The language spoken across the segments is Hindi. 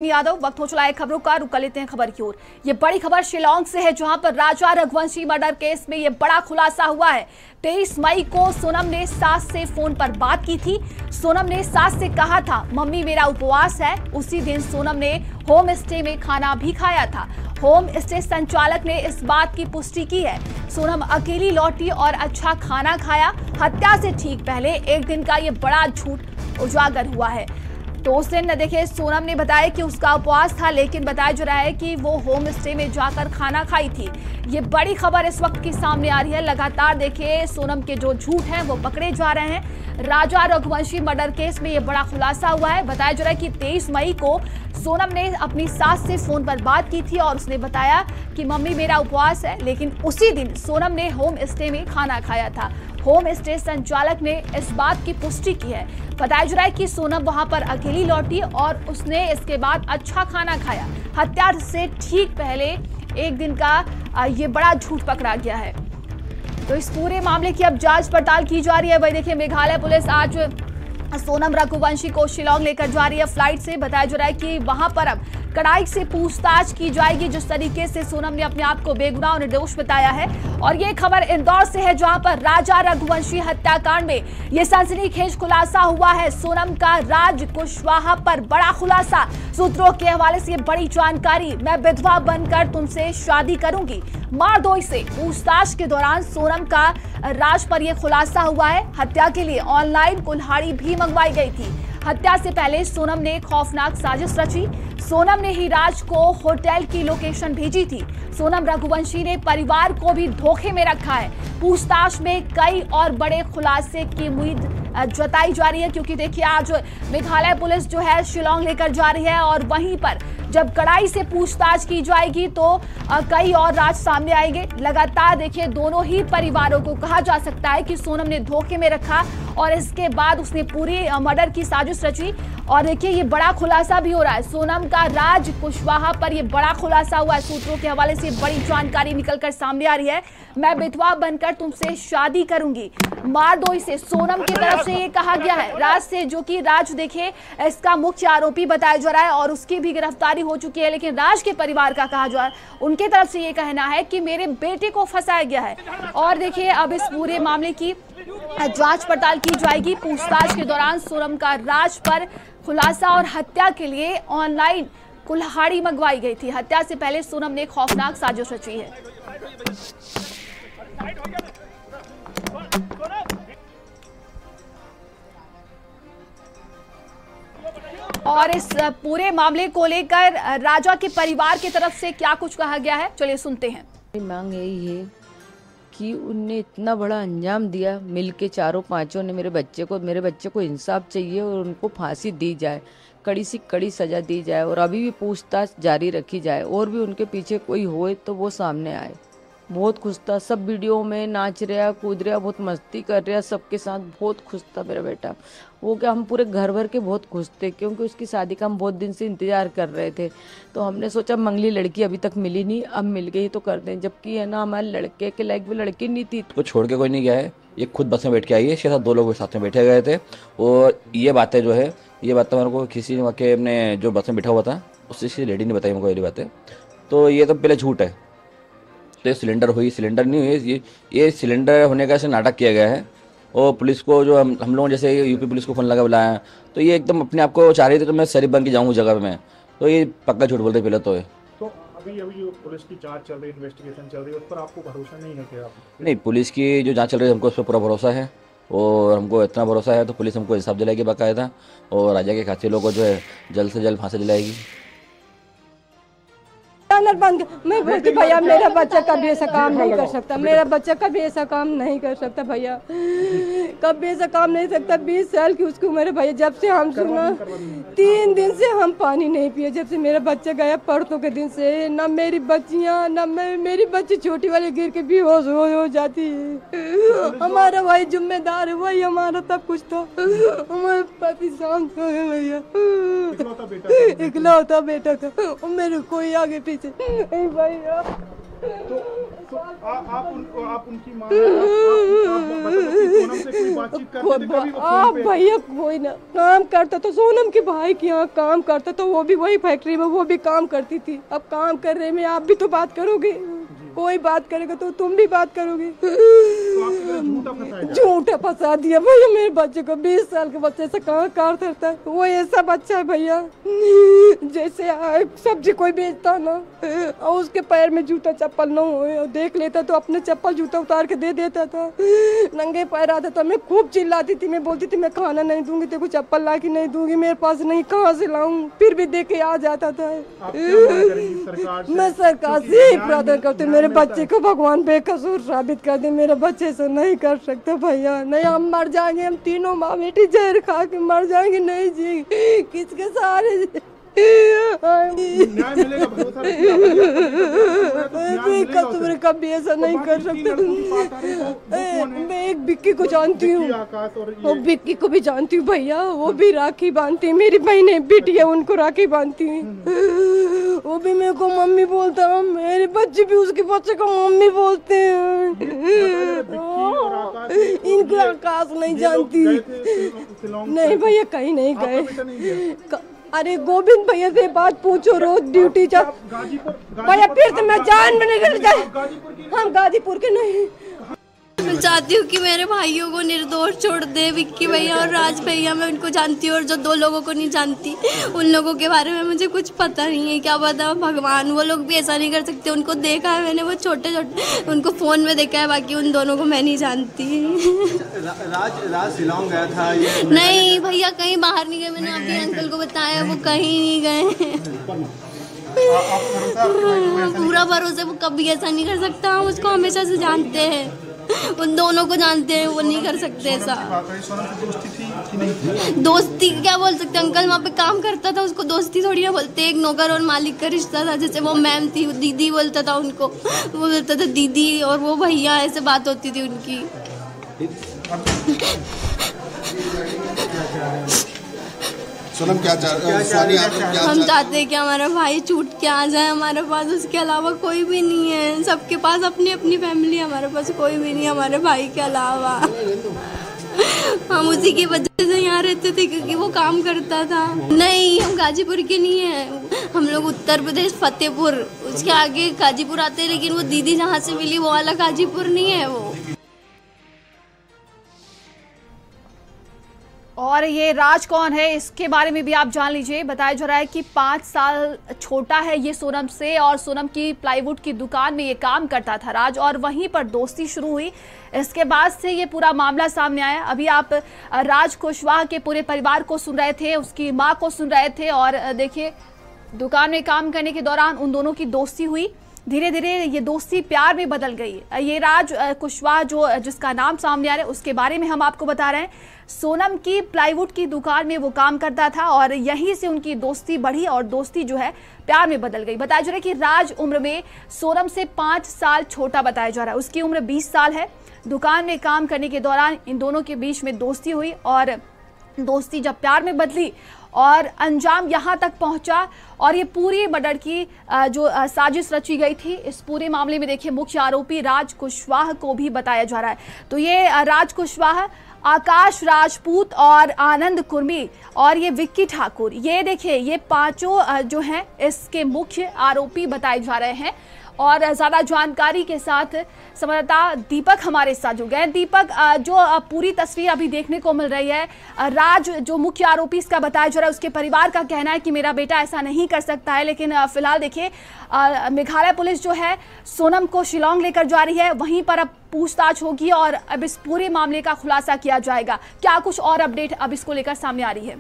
यादव। वक्त हो चला है खबरों का, रुक लेते हैं खबर की ओर। ये बड़ी खबर शिलांग से है, जहां पर राजा रघुवंशी मर्डर केस में ये बड़ा खुलासा हुआ है। 23 मई को सोनम ने सास से फोन पर बात की थी। सोनम ने सास से कहा था मम्मी मेरा उपवास है। उसी दिन सोनम ने होम स्टे में खाना भी खाया था। होम स्टे संचालक ने इस बात की पुष्टि की है। सोनम अकेली लौटी और अच्छा खाना खाया। हत्या से ठीक पहले एक दिन का ये बड़ा झूठ उजागर हुआ है। तो उस दिन देखिए सोनम ने बताया कि उसका उपवास था, लेकिन बताया जा रहा है कि वो होम स्टे में जाकर खाना खाई थी। ये बड़ी खबर इस वक्त की सामने आ रही है। लगातार देखिए सोनम के जो झूठ हैं वो पकड़े जा रहे हैं। राजा रघुवंशी मर्डर केस में ये बड़ा खुलासा हुआ है। बताया जा रहा है कि 23 मई को सोनम ने अपनी सास से फोन पर बात की थी और उसने बताया कि मम्मी मेरा उपवास है, लेकिन उसी दिन सोनम ने होम स्टे में खाना खाया था। होम स्टे संचालक ने इस बात की पुष्टि की है। बताया जा रहा है कि सोनम वहां पर अकेली लौटी और उसने इसके बाद अच्छा खाना खाया। हत्या से ठीक पहले एक दिन का ये बड़ा झूठ पकड़ा गया है। तो इस पूरे मामले की अब जांच पड़ताल की जा रही है। वही देखिए मेघालय पुलिस आज सोनम रघुवंशी को शिलांग लेकर जा रही है फ्लाइट से। बताया जा रहा है कि वहां पर अब कड़ाई से पूछताछ की जाएगी। जिस तरीके से सोनम ने अपने आप को बेगुनाह और निर्दोष बताया है। और ये खबर इंदौर से है, जहां पर राजा रघुवंशी हत्याकांड में ये सनसनीखेज खुलासा हुआ है। सोनम का राज कुशवाहा पर बड़ा खुलासा। सूत्रों के हवाले से ये बड़ी जानकारी। मैं विधवा बनकर तुमसे शादी करूंगी, मार दो इसे। पूछताछ के दौरान सोनम का राज पर यह खुलासा हुआ है। हत्या के लिए ऑनलाइन कुल्हाड़ी भी मंगवाई गई थी। हत्या से पहले सोनम ने खौफनाक साजिश रची। सोनम ने ही राज को होटल की लोकेशन भेजी थी। सोनम रघुवंशी ने परिवार को भी धोखे में रखा है। पूछताछ में कई और बड़े खुलासे की उम्मीद जताई जा रही है, क्योंकि देखिए आज मेघालय पुलिस जो है शिलांग लेकर जा रही है और वहीं पर जब कड़ाई से पूछताछ की जाएगी तो कई और राज सामने आएंगे। लगातार देखिए दोनों ही परिवारों को कहा जा सकता है कि सोनम ने धोखे में रखा और इसके बाद उसने पूरी मर्डर की साजिश रची। और देखिए ये बड़ा खुलासा भी हो रहा है। सोनम का राज कुशवाहा पर ये बड़ा खुलासा हुआ है। सूत्रों के हवाले से बड़ी जानकारी निकलकर सामने आ रही है। मैं विधवा बनकर तुमसे शादी करूंगी, मार दो इसे। सोनम की तरफ से ये कहा गया है। राज से, जो कि राज देखिए इसका मुख्य आरोपी बताया जा रहा है और उसकी भी गिरफ्तारी हो चुकी है, लेकिन राज के परिवार का कहा जा रहा है, उनके तरफ से ये कहना है कि मेरे बेटे को फंसाया गया है। और देखिए अब इस पूरे मामले की जांच पड़ताल की जाएगी। पूछताछ के दौरान सोनम का राज पर खुलासा और हत्या के लिए ऑनलाइन कुल्हाड़ी मंगवाई गई थी। हत्या से पहले सोनम ने खौफनाक साजिश रची है। और इस पूरे मामले को लेकर राजा के परिवार की तरफ से क्या कुछ कहा गया है, चलिए सुनते हैं। मांग यही है कि उनने इतना बड़ा अंजाम दिया, मिलके चारों पांचों ने। मेरे बच्चे को इंसाफ चाहिए और उनको फांसी दी जाए, कड़ी से कड़ी सजा दी जाए और अभी भी पूछताछ जारी रखी जाए। और भी उनके पीछे कोई होए तो वो सामने आए। बहुत खुश था, सब वीडियो में नाच रहा, कूद रहा, बहुत मस्ती कर रहा, सबके साथ बहुत खुश था मेरा बेटा। वो क्या, हम पूरे घर भर के बहुत खुश थे, क्योंकि उसकी शादी का हम बहुत दिन से इंतजार कर रहे थे। तो हमने सोचा मंगली लड़की अभी तक मिली नहीं, अब मिल गई तो कर दें। जबकि है ना, हमारे लड़के के लायक भी लड़की नहीं थी। तो छोड़ के कोई नहीं गया है, ये खुद बस में बैठ के आई है। इसके साथ 2 लोग साथ में बैठे गए थे। और ये बातें जो है, ये बातें मेरे को किसी के अपने जो बस में बैठा हुआ था उससे किसी लेडी ने बताई मेरे को ये बातें। तो ये तो पहले झूठ है। तो सिलेंडर हुई, सिलेंडर नहीं हुई, ये सिलेंडर होने का ऐसे नाटक किया गया है। और पुलिस को जो हम लोगों जैसे यूपी पुलिस को फ़ोन लगा बुलाया, तो ये एकदम अपने आप को चाह रही थी तो मैं शरीफ बन के जाऊँ जगह में। तो ये पक्का झूठ बोलते पहले तो है। तो अभी जो पुलिस की जांच चल रही है, इन्वेस्टिगेशन चल रही है, उस पर आपको भरोसा नहीं है क्या? नहीं, पुलिस की जो जाँच चल रही है हमको उस पर पूरा भरोसा है। और हमको इतना भरोसा है तो पुलिस हमको इंसाफ दिलाएगी बाकायदा। और राजा के कातिलों को जो है जल्द से जल्द फांसी दिलाएगी। बंद मैं बोलती भैया मेरा बच्चा कभी ऐसा काम नहीं कर सकता। मेरा बच्चा कभी ऐसा काम नहीं कर सकता भैया, कभी ऐसा काम नहीं सकता। 20 साल की उसकी उम्र है भैया। जब से हम सुना 3 दिन से हम पानी नहीं पिए, जब से मेरा बच्चा गया परसों के दिन से। ना मेरी बच्चियाँ, ना मेरी बच्ची छोटी वाली गिर के बेहोश हो जाती है। हमारा वही जिम्मेदार है, वही हमारा सब कुछ था। हमारे पति शांत हो गए भैया, इकलौता बेटा था। मेरे कोई आगे पीछे नहीं भैया। आप उनकी मां हैं, सोनम से कोई बातचीत करते थे कभी? आप भैया कोई ना काम करता तो सोनम के भाई के यहाँ काम करता तो वो भी वही फैक्ट्री में वो भी काम करती थी। अब काम कर रहे में आप भी तो बात करोगे, कोई बात करेगा तो तुम भी बात करोगे। झूठा फंसा दिया भैया मेरे बच्चे को। 20 साल के बच्चे से कहाँ कार करता है वो, ऐसा बच्चा है भैया जैसे सब्जी कोई बेचता ना और उसके पैर में जूता चप्पल न हो, देख लेता तो अपने चप्पल जूता उतार के दे देता था। नंगे पैर आता था, मैं खूब चिल्लाती थी, मैं बोलती थी मैं खाना नहीं दूंगी, तेरे को चप्पल ला के नहीं दूंगी, मेरे पास नहीं, कहाँ से लाऊं, फिर भी दे के आ जाता था। मैं सरकार से यही प्रार्थना करती हूँ मेरे बच्चे को भगवान बेकसूर साबित कर दे। मेरे बच्चे से नहीं कर सकते भैया, नहीं हम मर जाएंगे, हम तीनों माँ बेटी जहर खा के मर जाएंगे, नहीं जी किसके सहारे न्याय मिलेगा, भरोसा कसूर कभी ऐसा नहीं कर सकते। मैं एक विक्की को जानती हूँ और विक्की को भी जानती हूँ भैया, वो भी राखी बांधती है, मेरी बहने बेटी है उनको राखी बांधती है, वो भी मेरे को मम्मी बोलता है, मेरे बच्चे भी उसके बच्चे को मम्मी बोलते हैं। इनको आकाश नहीं जानती। नहीं भैया कहीं नहीं गए। अरे गोविंद भैया से बात पूछो, रोज ड्यूटी चल भैया, फिर से मैं जान में नहीं, हम गाजीपुर के नहीं। मैं चाहती हूँ कि मेरे भाइयों को निर्दोष छोड़ दे, विक्की भैया और राज भैया, मैं उनको जानती हूँ और जो 2 लोगों को नहीं जानती उन लोगों के बारे में मुझे कुछ पता नहीं है। क्या पता भगवान, वो लोग भी ऐसा नहीं कर सकते, उनको देखा है मैंने, वो छोटे छोटे उनको फ़ोन में देखा है, बाकी उन दोनों को मैं नहीं जानती। राज शिलांग गया था ये? नहीं भैया कहीं बाहर नहीं गए, मैंने अभी अंकल को बताया वो कहीं नहीं गए। पूरा भरोसा, वो कभी ऐसा नहीं कर सकता, हम उसको हमेशा से जानते हैं, उन दोनों को जानते हैं, वो नहीं कर सकते ऐसा। दोस्ती क्या बोल सकते, अंकल वहाँ पे काम करता था, उसको दोस्ती थोड़ी ना बोलते, एक नौकर और मालिक का रिश्ता था। जैसे वो मैम थी, दीदी बोलता था उनको, वो बोलता था दीदी, और वो भैया, ऐसे बात होती थी उनकी। सोनम क्या हम चाहते हैं कि हमारा भाई छूट के आ जाए हमारे पास, उसके अलावा कोई भी नहीं है, सबके पास अपनी अपनी फैमिली है, हमारे पास कोई भी नहीं है हमारे भाई के अलावा। हम उसी की वजह से यहाँ रहते थे क्योंकि वो काम करता था। नहीं हम गाजीपुर के नहीं हैं, हम लोग उत्तर प्रदेश फतेहपुर, उसके आगे गाजीपुर आते हैं, लेकिन वो दीदी जहाँ से मिली वो वाला गाजीपुर नहीं है वो। और ये राज कौन है इसके बारे में भी आप जान लीजिए। बताया जा रहा है कि 5 साल छोटा है ये सोनम से, और सोनम की प्लाईवुड की दुकान में ये काम करता था राज, और वहीं पर दोस्ती शुरू हुई। इसके बाद से ये पूरा मामला सामने आया। अभी आप राज कुशवाहा के पूरे परिवार को सुन रहे थे, उसकी माँ को सुन रहे थे, और देखिए दुकान में काम करने के दौरान उन दोनों की दोस्ती हुई। धीरे धीरे ये दोस्ती प्यार में बदल गई। ये राज कुशवाहा जो जिसका नाम सामने आ रहा है उसके बारे में हम आपको बता रहे हैं। सोनम की प्लाईवुड की दुकान में वो काम करता था और यहीं से उनकी दोस्ती बढ़ी और दोस्ती जो है प्यार में बदल गई। बताया जा रहा है कि राज उम्र में सोनम से 5 साल छोटा बताया जा रहा है, उसकी उम्र 20 साल है। दुकान में काम करने के दौरान इन दोनों के बीच में दोस्ती हुई और दोस्ती जब प्यार में बदली और अंजाम यहाँ तक पहुंचा, और ये पूरी मर्डर की जो साजिश रची गई थी, इस पूरे मामले में देखिए मुख्य आरोपी राज कुशवाहा को भी बताया जा रहा है। तो ये राज कुशवाहा, आकाश राजपूत और आनंद कुर्मी और ये विक्की ठाकुर, ये देखिए ये पांचों जो हैं इसके मुख्य आरोपी बताए जा रहे हैं। और ज़्यादा जानकारी के साथ संवाददाता दीपक हमारे साथ जुड़ गए। दीपक, जो पूरी तस्वीर अभी देखने को मिल रही है, राज जो मुख्य आरोपी इसका बताया जा रहा है, उसके परिवार का कहना है कि मेरा बेटा ऐसा नहीं कर सकता है, लेकिन फिलहाल देखिए मेघालय पुलिस जो है सोनम को शिलांग लेकर जा रही है, वहीं पर अब पूछताछ होगी और अब इस पूरे मामले का खुलासा किया जाएगा। क्या कुछ और अपडेट अब इसको लेकर सामने आ रही है?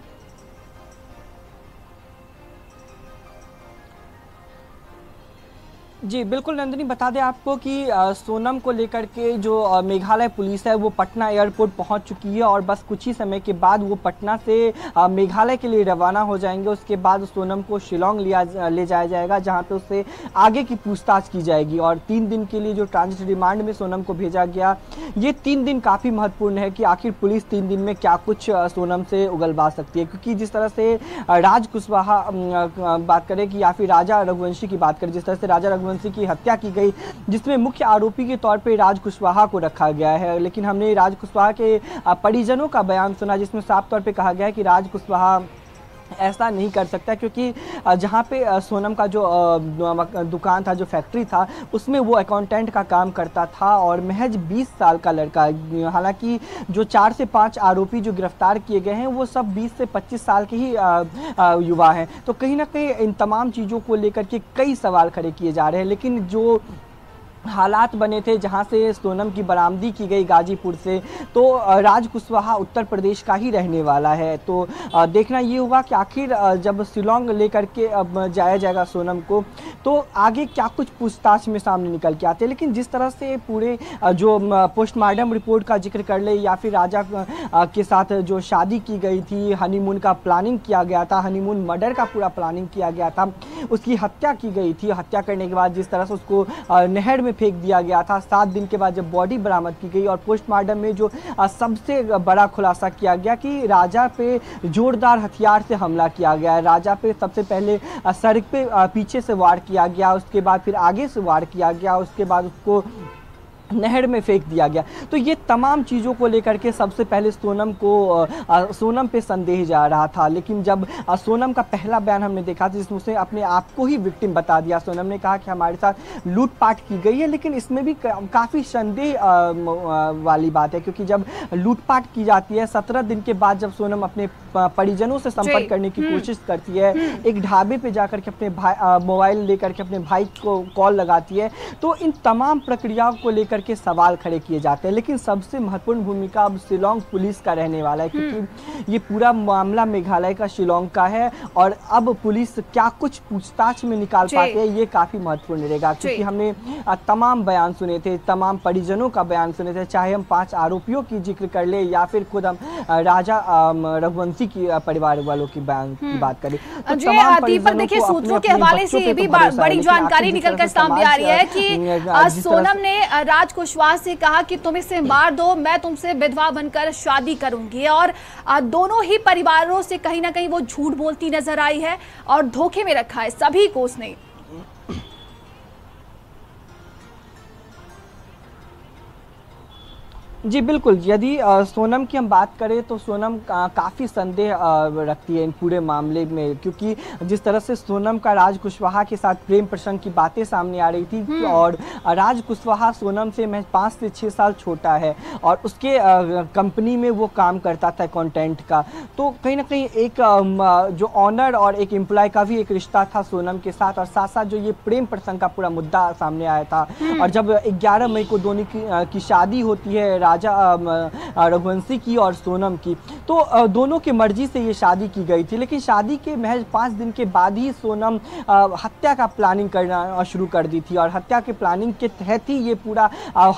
जी बिल्कुल नंदिनी, बता दें आपको कि सोनम को लेकर के जो मेघालय पुलिस है वो पटना एयरपोर्ट पहुंच चुकी है और बस कुछ ही समय के बाद वो पटना से मेघालय के लिए रवाना हो जाएंगे। उसके बाद सोनम को शिलांग ले जाया जाएगा, जहां पे उससे आगे की पूछताछ की जाएगी। और 3 दिन के लिए जो ट्रांजिट रिमांड में सोनम को भेजा गया, ये 3 दिन काफ़ी महत्वपूर्ण है कि आखिर पुलिस 3 दिन में क्या कुछ सोनम से उगलवा सकती है। क्योंकि जिस तरह से राज कुशवाहा बात करें कि या फिर राजा रघुवंशी की बात करें, जिस तरह से राजा रघुवंशी की हत्या की गई, जिसमें मुख्य आरोपी के तौर पे राज कुशवाहा को रखा गया है। लेकिन हमने राज कुशवाहा के परिजनों का बयान सुना, जिसमें साफ तौर पे कहा गया है कि राज कुशवाहा ऐसा नहीं कर सकता, क्योंकि जहाँ पे सोनम का जो दुकान था, जो फैक्ट्री था, उसमें वो अकाउंटेंट का काम करता था और महज 20 साल का लड़का। हालांकि जो 4 से 5 आरोपी जो गिरफ्तार किए गए हैं वो सब 20 से 25 साल के ही युवा हैं। तो कहीं ना कहीं इन तमाम चीज़ों को लेकर के कई सवाल खड़े किए जा रहे हैं। लेकिन जो हालात बने थे जहां से सोनम की बरामदी की गई गाजीपुर से, तो राज कुशवाहा उत्तर प्रदेश का ही रहने वाला है। तो देखना ये होगा कि आखिर जब शिलोंग लेकर के अब जाया जाएगा सोनम को, तो आगे क्या कुछ पूछताछ में सामने निकल के आते हैं। लेकिन जिस तरह से पूरे जो पोस्टमार्टम रिपोर्ट का जिक्र कर ले, या फिर राजा के साथ जो शादी की गई थी, हनीमून का प्लानिंग किया गया था, हनीमून मर्डर का पूरा प्लानिंग किया गया था, उसकी हत्या की गई थी, हत्या करने के बाद जिस तरह से उसको नहर में फेंक दिया गया था, 7 दिन के बाद जब बॉडी बरामद की गई, और पोस्टमार्टम में जो सबसे बड़ा खुलासा किया गया कि राजा पे जोरदार हथियार से हमला किया गया। राजा पे सबसे पहले सर पे पीछे से वार किया गया, उसके बाद फिर आगे से वार किया गया, उसके बाद उसको नहर में फेंक दिया गया। तो ये तमाम चीज़ों को लेकर के सबसे पहले सोनम पे संदेह जा रहा था। लेकिन जब सोनम का पहला बयान हमने देखा था, जिसमें उसने अपने आप को ही विक्टिम बता दिया। सोनम ने कहा कि हमारे साथ लूटपाट की गई है, लेकिन इसमें भी काफ़ी संदेह वाली बात है, क्योंकि जब लूटपाट की जाती है 17 दिन के बाद, जब सोनम अपने परिजनों से संपर्क करने की कोशिश करती है, एक ढाबे पे जाकर के अपने भाई मोबाइल लेकर के अपने भाई को कॉल लगाती है, तो इन तमाम प्रक्रियाओं को लेकर के सवाल खड़े किए जाते हैं। लेकिन सबसे महत्वपूर्ण भूमिका अब शिलोंग पुलिस का रहने वाला है, क्योंकि ये पूरा मामला मेघालय का, शिलोंग का है, और अब पुलिस क्या कुछ पूछताछ में निकाल पाते हैं ये काफी महत्वपूर्ण रहेगा। क्योंकि हमने तमाम बयान सुने थे, तमाम परिजनों का बयान सुने थे, चाहे हम 5 आरोपियों की जिक्र कर ले या फिर खुद हम राजा रघुवंशी की परिवार वालों की बयान की बात करें। तो दीपक, देखिए सूत्रों के हवाले से ये भी बड़ी जानकारी निकलकर सामने आ रही है कि सोनम ने राज कुशवाहा से कहा कि तुम इसे मार दो, मैं तुमसे विधवा बनकर शादी करूंगी, और दोनों ही परिवारों से कहीं ना कहीं वो झूठ बोलती नजर आई है और धोखे में रखा है सभी को उसने। जी बिल्कुल, यदि सोनम की हम बात करें तो सोनम काफ़ी संदेह रखती है इन पूरे मामले में, क्योंकि जिस तरह से सोनम का राज कुशवाहा के साथ प्रेम प्रसंग की बातें सामने आ रही थी, और राज कुशवाहा सोनम से महज 5 से 6 साल छोटा है, और उसके कंपनी में वो काम करता था अकाउंटेंट का। तो कहीं ना कहीं एक जो ऑनर और एक एम्प्लॉय का भी एक रिश्ता था सोनम के साथ, और साथ साथ जो ये प्रेम प्रसंग का पूरा मुद्दा सामने आया था। और जब 11 मई को दोनों की शादी होती है, राजा रघुवंशी की और सोनम की, तो दोनों की मर्जी से ये शादी की गई थी। लेकिन शादी के महज 5 दिन के बाद ही सोनम हत्या का प्लानिंग करना शुरू कर दी थी, और हत्या के प्लानिंग के तहत ही ये पूरा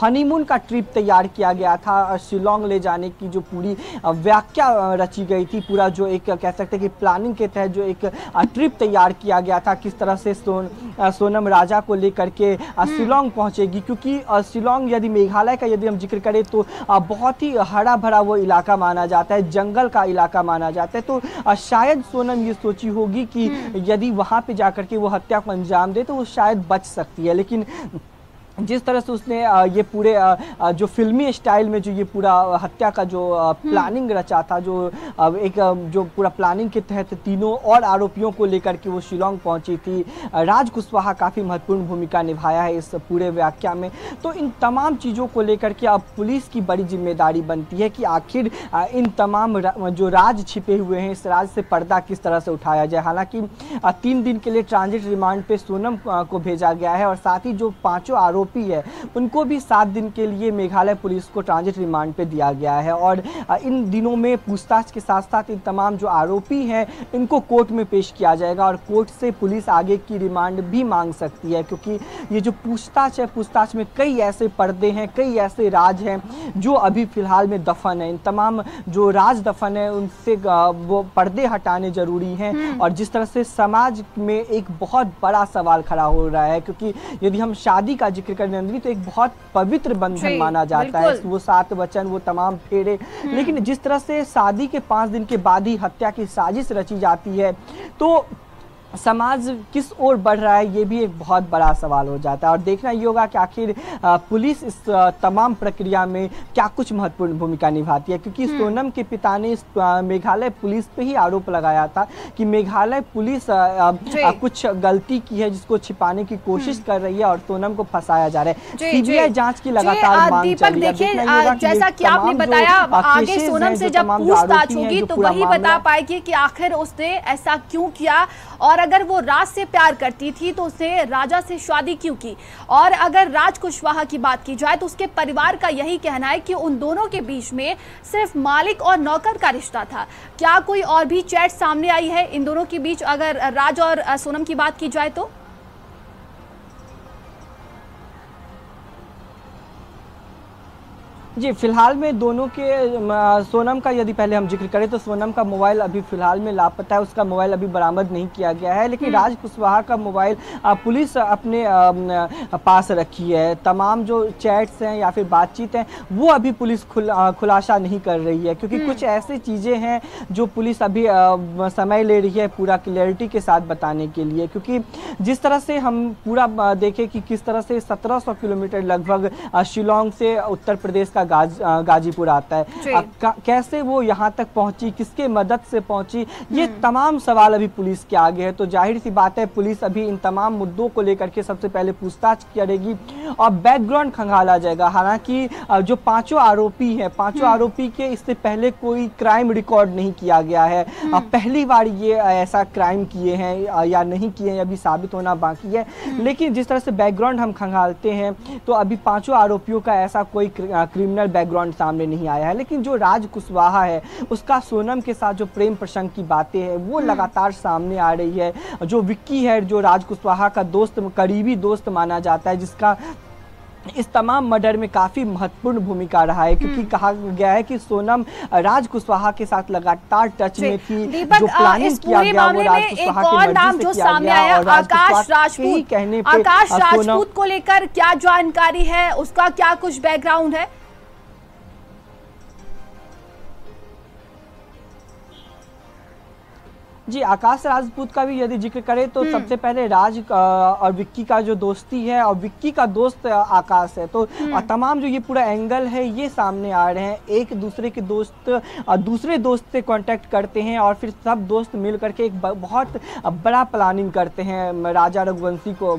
हनीमून का ट्रिप तैयार किया गया था। शिलोंग ले जाने की जो पूरी व्याख्या रची गई थी, पूरा जो एक कह सकते हैं कि प्लानिंग के तहत जो एक ट्रिप तैयार किया गया था, किस तरह से सोनम राजा को लेकर के शिलोंग पहुंचेगी। क्योंकि शिलोंग यदि मेघालय का यदि हम जिक्र करें तो बहुत ही हरा भरा वो इलाका माना जाता है, जंगल का इलाका माना जाता है। तो शायद सोनम ये सोची होगी कि यदि वहां पे जाकर के वो हत्या को अंजाम दे तो वो शायद बच सकती है। लेकिन जिस तरह से उसने ये पूरे जो फिल्मी स्टाइल में जो ये पूरा हत्या का जो प्लानिंग रचा था, जो पूरा प्लानिंग के तहत तीनों और आरोपियों को लेकर के वो शिलोंग पहुंची थी, राज कुशवाहा काफ़ी महत्वपूर्ण भूमिका निभाया है इस पूरे व्याख्या में। तो इन तमाम चीज़ों को लेकर के अब पुलिस की बड़ी जिम्मेदारी बनती है कि आखिर इन तमाम जो राज छिपे हुए हैं, इस राज से पर्दा किस तरह से उठाया जाए। हालांकि 3 दिन के लिए ट्रांजिट रिमांड पे सोनम को भेजा गया है, और साथ ही जो 5 आरोपी है उनको भी 7 दिन के लिए मेघालय पुलिस को ट्रांजिट रिमांड पे दिया गया है। और इन दिनों में पूछताछ के साथ साथ इन तमाम जो आरोपी हैं इनको कोर्ट में पेश किया जाएगा, और कोर्ट से पुलिस आगे की रिमांड भी मांग सकती है। क्योंकि ये जो पूछताछ है, पूछताछ में कई ऐसे पर्दे हैं, कई ऐसे राज हैं जो अभी फिलहाल में दफन है। इन तमाम जो राज दफन है उनसे वो पर्दे हटाने जरूरी हैं। और जिस तरह से समाज में एक बहुत बड़ा सवाल खड़ा हो रहा है, क्योंकि यदि हम शादी का जिक्र करें तो एक बहुत पवित्र बंधन माना जाता है, वो 7 वचन, वो तमाम फेरे। लेकिन जिस तरह से शादी के 5 दिन के बाद ही हत्या की साजिश रची जाती है, तो समाज किस ओर बढ़ रहा है, ये भी एक बहुत बड़ा सवाल हो जाता है। और देखना ये होगा कि आखिर पुलिस इस तमाम प्रक्रिया में क्या कुछ महत्वपूर्ण भूमिका निभाती है, क्योंकि सोनम के पिता ने मेघालय पुलिस पे ही आरोप लगाया था कि मेघालय पुलिस कुछ गलती की है जिसको छिपाने की कोशिश कर रही है और सोनम को फंसाया जा रहा है। सीबीआई जांच की लगातार मांग चल रही है। देखिए, जैसा कि आपने बताया, आगे सोनम से जब पूछताछ होगी तो वही बता पाएगी कि आखिर उसने ऐसा क्यों किया, और अगर वो राज से प्यार करती थी तो उसने राजा से शादी क्यों की। और अगर राज कुशवाहा की बात की जाए तो उसके परिवार का यही कहना है कि उन दोनों के बीच में सिर्फ मालिक और नौकर का रिश्ता था। क्या कोई और भी चैट सामने आई है इन दोनों के बीच, अगर राज और सोनम की बात की जाए तो? जी, फिलहाल में दोनों के सोनम का यदि पहले हम जिक्र करें तो सोनम का मोबाइल अभी फिलहाल में लापता है, उसका मोबाइल अभी बरामद नहीं किया गया है। लेकिन राज कुशवाहा का मोबाइल पुलिस अपने पास रखी है। तमाम जो चैट्स हैं या फिर बातचीत है वो अभी पुलिस खुलासा नहीं कर रही है, क्योंकि कुछ ऐसी चीज़ें हैं जो पुलिस अभी समय ले रही है पूरा क्लैरिटी के साथ बताने के लिए। क्योंकि जिस तरह से हम पूरा देखें कि किस तरह से 1700 किलोमीटर लगभग शिलोंग से उत्तर प्रदेश का गाजीपुर आता है, कैसे वो यहाँ तक पहुंची, किसके मदद से पहुंची, ये तमाम सवाल अभी पुलिस के आगे है। तो जाहिर सी बात है पुलिस अभी इन तमाम मुद्दों को लेकर के सबसे पहले पूछताछ करेगी और बैकग्राउंड खंगाला जाएगा। हालांकि जो पांचों आरोपी हैं, पांचों आरोपी के इससे पहले कोई क्राइम रिकॉर्ड नहीं किया गया है। पहली बार ये ऐसा क्राइम किए हैं या नहीं किए हैं अभी साबित होना बाकी है। लेकिन जिस तरह से बैकग्राउंड हम खंगालते हैं तो अभी पांचों आरोपियों का ऐसा कोई क्रिमिनल बैकग्राउंड सामने नहीं आया है। लेकिन जो राज कुशवाहा है उसका सोनम के साथ जो प्रेम प्रसंग की बातें हैं वो लगातार सामने आ रही है। जो विक्की है, जो राज कुशवाहा का दोस्त, करीबी दोस्त माना जाता है, जिसका इस तमाम मर्डर में काफी महत्वपूर्ण भूमिका रहा है, क्योंकि कहा गया है कि सोनम राज कुशवाहा के साथ लगातार टच में थी। जो प्लानिंग किया गया वो राज कुशवाहा के नाम जो सामने आया, आकाश राजपूत, कहने पे आकाश राजपूत को लेकर क्या जानकारी है, उसका क्या कुछ बैकग्राउंड है? जी, आकाश राजपूत का भी यदि जिक्र करें तो सबसे पहले राज और विक्की का जो दोस्ती है और विक्की का दोस्त आकाश है, तो तमाम जो ये पूरा एंगल है ये सामने आ रहे हैं। एक दूसरे के दोस्त दूसरे दोस्त से कांटेक्ट करते हैं और फिर सब दोस्त मिल करके एक बहुत बड़ा प्लानिंग करते हैं राजा रघुवंशी को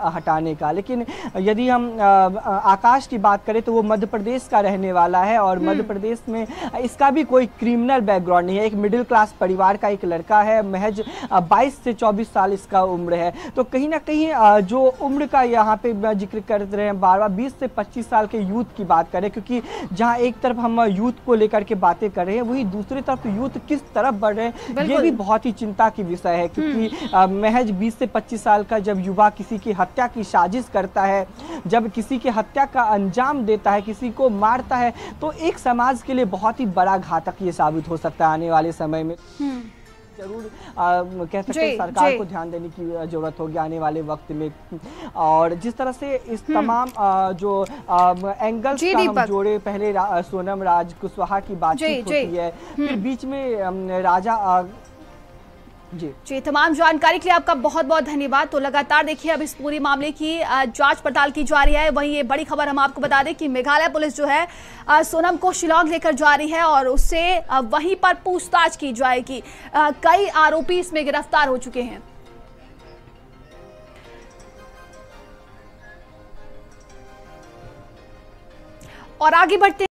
हटाने का। लेकिन यदि हम आकाश की बात करें तो वो मध्य प्रदेश का रहने वाला है और मध्य प्रदेश में इसका भी कोई क्रिमिनल बैकग्राउंड नहीं है। एक मिडिल क्लास परिवार का एक लड़का है, महज 22 से 24 साल इसका उम्र है। तो कहीं ना कहीं जो उम्र का यहाँ पे जिक्र कर रहे हैं बार बार 20 से 25 साल के यूथ की बात करें, क्योंकि जहाँ एक तरफ हम यूथ को लेकर के बातें कर रहे हैं वही दूसरी तरफ यूथ किस तरफ बढ़ रहे हैं ये भी बहुत ही चिंता की विषय है। क्योंकि महज 20 से 25 साल का जब युवा किसी की हत्या की साजिश करता है, जब किसी की हत्या का अंजाम देता है, किसी को मारता है, तो एक समाज के लिए बहुत ही बड़ा घातक ये साबित हो सकता है आने वाले समय में। जरूर कह सकते हैं सरकार को ध्यान देने की जरूरत होगी आने वाले वक्त में। और जिस तरह से इस तमाम जो एंगल्स का हम जोड़े, पहले सोनम राज कुशवाहा की बातचीत होती है, फिर बीच में राजा जी, तमाम जानकारी के लिए आपका बहुत बहुत धन्यवाद। तो लगातार देखिए अब इस पूरी मामले की जांच पड़ताल की जा रही है। वहीं ये बड़ी खबर हम आपको बता दें कि मेघालय पुलिस जो है सोनम को शिलांग लेकर जा रही है और उससे वहीं पर पूछताछ की जाएगी। कई आरोपी इसमें गिरफ्तार हो चुके हैं। और आगे बढ़ते